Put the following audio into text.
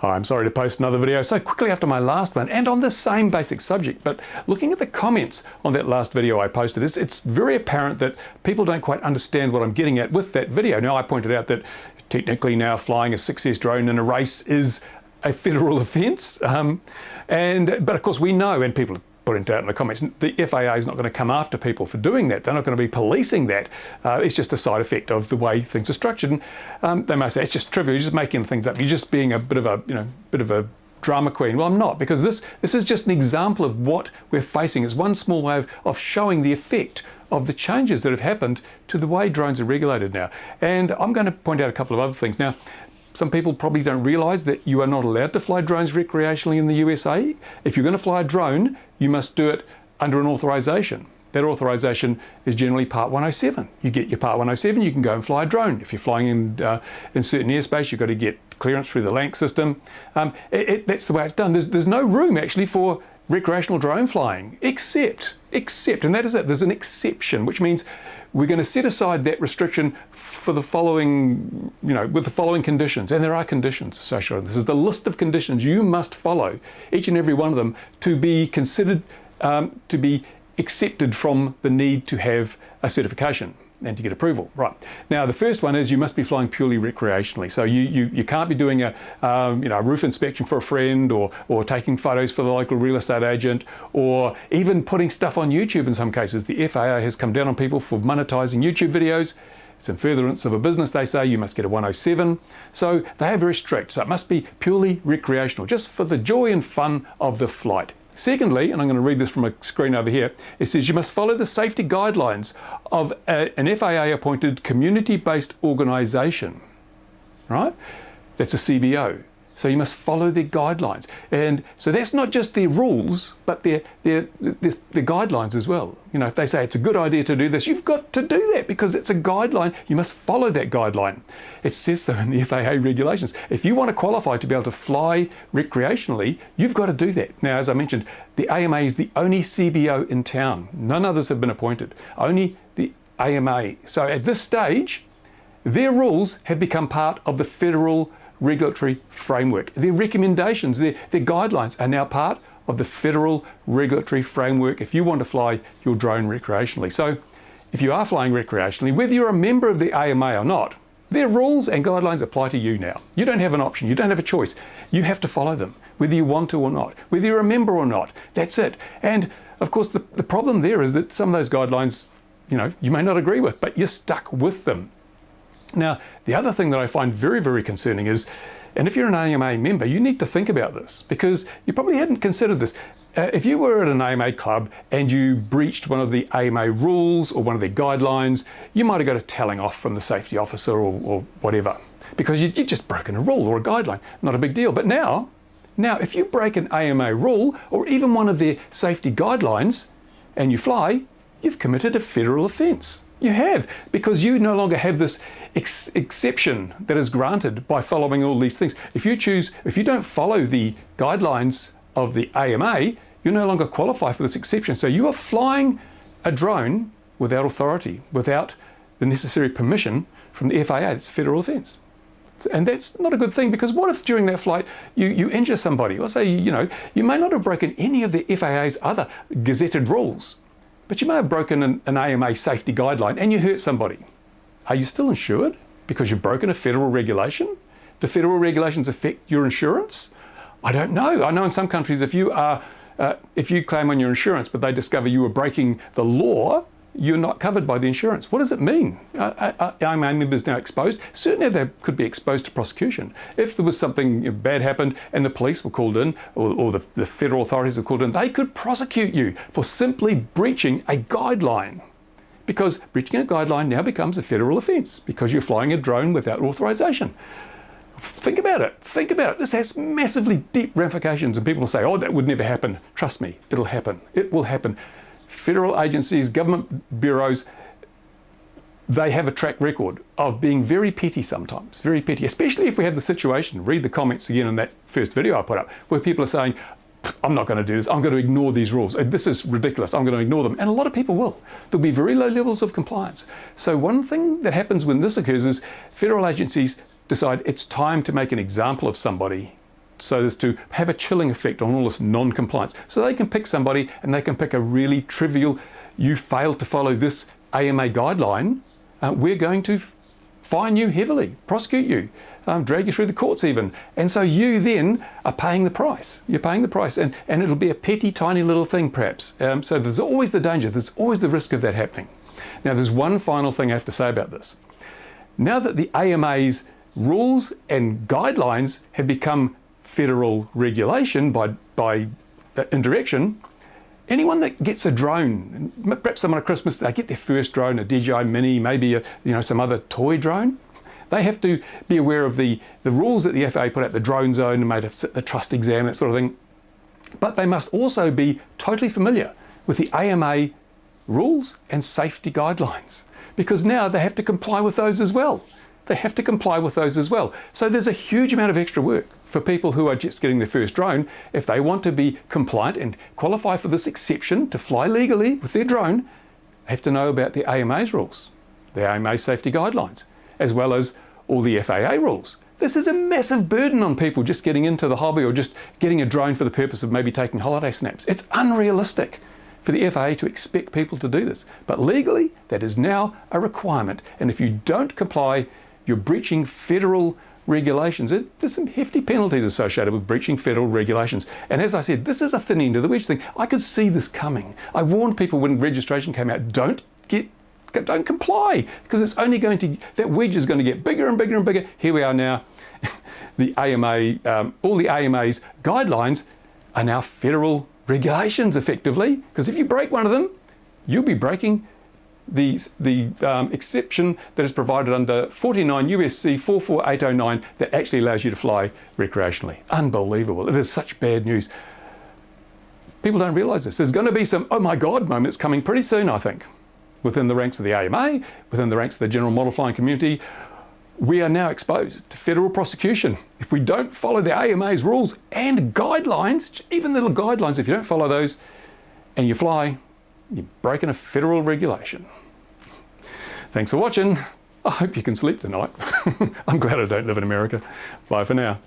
Hi, I'm sorry to post another video so quickly after my last one and on the same basic subject, but looking at the comments on that last video I posted, it's very apparent that people don't quite understand what I'm getting at with that video. Now, I pointed out that technically now flying a 6S drone in a race is a federal offence, but of course we know, and people put it out in the comments, the FAA is not going to come after people for doing that. They're not going to be policing that. It's just a side effect of the way things are structured. And they may say it's just trivial. You're just making things up. You're just being a bit of a drama queen. Well, I'm not, because this is just an example of what we're facing. It's one small way of showing the effect of the changes that have happened to the way drones are regulated now. And I'm going to point out a couple of other things. Now, some people probably don't realise that you are not allowed to fly drones recreationally in the USA. If you're going to fly a drone, you must do it under an authorisation. That authorisation is generally Part 107. You get your Part 107, you can go and fly a drone. If you're flying in certain airspace, you've got to get clearance through the LANC system. That's the way it's done. There's no room actually for recreational drone flying, except, and that is it, there's an exception, which means we're going to set aside that restriction for the following, with the following conditions, and there are conditions associated. This is the list of conditions you must follow, each and every one of them, to be considered, to be accepted from the need to have a certification and to get approval. Right. Now, the first one is you must be flying purely recreationally. So you can't be doing a roof inspection for a friend, or taking photos for the local real estate agent, or even putting stuff on YouTube in some cases. The FAA has come down on people for monetizing YouTube videos. It's in furtherance of a business, they say. You must get a 107. So they are very strict. So it must be purely recreational, just for the joy and fun of the flight. Secondly, and I'm going to read this from a screen over here, it says you must follow the safety guidelines of an FAA-appointed community-based organisation, right? That's a CBO. So you must follow their guidelines. And so that's not just their rules, but their guidelines as well. If they say it's a good idea to do this, you've got to do that because it's a guideline. You must follow that guideline. It says so in the FAA regulations. If you want to qualify to be able to fly recreationally, you've got to do that. Now, as I mentioned, the AMA is the only CBO in town. None others have been appointed. Only the AMA. So at this stage, their rules have become part of the federal regulatory framework. Their recommendations, their guidelines are now part of the federal regulatory framework if you want to fly your drone recreationally. So if you are flying recreationally, whether you're a member of the AMA or not, their rules and guidelines apply to you now. You don't have an option. You don't have a choice. You have to follow them, whether you want to or not, whether you're a member or not. That's it. And of course, the problem there is that some of those guidelines, you may not agree with, but you're stuck with them. Now, the other thing that I find very, very concerning is, and if you're an AMA member, you need to think about this, because you probably hadn't considered this. If you were at an AMA club and you breached one of the AMA rules or one of their guidelines, you might have got a telling off from the safety officer or whatever, because you'd just broken a rule or a guideline. Not a big deal. But now, if you break an AMA rule or even one of their safety guidelines and you fly, you've committed a federal offence. You have, because you no longer have this exception that is granted by following all these things. If you don't follow the guidelines of the AMA, you no longer qualify for this exception. So you are flying a drone without authority, without the necessary permission from the FAA. It's a federal offence. And that's not a good thing, because what if during that flight you injure somebody? Or say, you may not have broken any of the FAA's other gazetted rules, but you may have broken an AMA safety guideline and you hurt somebody. Are you still insured because you've broken a federal regulation? Do federal regulations affect your insurance? I don't know. I know in some countries if you claim on your insurance but they discover you were breaking the law, you're not covered by the insurance. What does it mean? Are AMA members now exposed? Certainly they could be exposed to prosecution. If there was something bad happened and the police were called in, or the federal authorities were called in, they could prosecute you for simply breaching a guideline. Because breaching a guideline now becomes a federal offence because you're flying a drone without authorisation. Think about it. Think about it. This has massively deep ramifications, and people will say, oh, that would never happen. Trust me, it'll happen. It will happen. Federal agencies, government bureaus, they have a track record of being very petty sometimes, very petty, especially if we have the situation, read the comments again in that first video I put up, where people are saying, I'm not going to do this, I'm going to ignore these rules, this is ridiculous, I'm going to ignore them. And a lot of people will. There'll be very low levels of compliance. So one thing that happens when this occurs is federal agencies decide it's time to make an example of somebody so as to have a chilling effect on all this non-compliance. So they can pick somebody, and they can pick a really trivial, you failed to follow this AMA guideline, we're going to fine you heavily, prosecute you, drag you through the courts even. And so you then are paying the price. You're paying the price, and it'll be a petty, tiny little thing perhaps. So there's always the danger, there's always the risk of that happening. Now there's one final thing I have to say about this. Now that the AMA's rules and guidelines have become federal regulation by indirection, anyone that gets a drone, perhaps someone at Christmas, they get their first drone, a DJI Mini, maybe some other toy drone, they have to be aware of the rules that the FAA put out, the drone zone, and made the trust exam, that sort of thing. But they must also be totally familiar with the AMA rules and safety guidelines, because now they have to comply with those as well. They have to comply with those as well. So there's a huge amount of extra work for people who are just getting their first drone. If they want to be compliant and qualify for this exception to fly legally with their drone, they have to know about the AMA's rules, the AMA safety guidelines, as well as all the FAA rules. This is a massive burden on people just getting into the hobby or just getting a drone for the purpose of maybe taking holiday snaps. It's unrealistic for the FAA to expect people to do this. But legally, that is now a requirement. And if you don't comply, you're breaching federal regulations. There's some hefty penalties associated with breaching federal regulations. And as I said, this is a thin end of the wedge thing. I could see this coming. I warned people when registration came out, don't comply, because it's only going to, that wedge is going to get bigger and bigger and bigger. Here we are now. The AMA, all the AMA's guidelines are now federal regulations effectively, because if you break one of them, you'll be breaking the exception that is provided under 49 USC 44809 that actually allows you to fly recreationally. Unbelievable. It is such bad news. People don't realize this. There's going to be some oh my God moments coming pretty soon, I think, within the ranks of the AMA, within the ranks of the general model flying community. We are now exposed to federal prosecution if we don't follow the AMA's rules and guidelines, even little guidelines. If you don't follow those and you fly, you're breaking a federal regulation. Thanks for watching. I hope you can sleep tonight. I'm glad I don't live in America. Bye for now.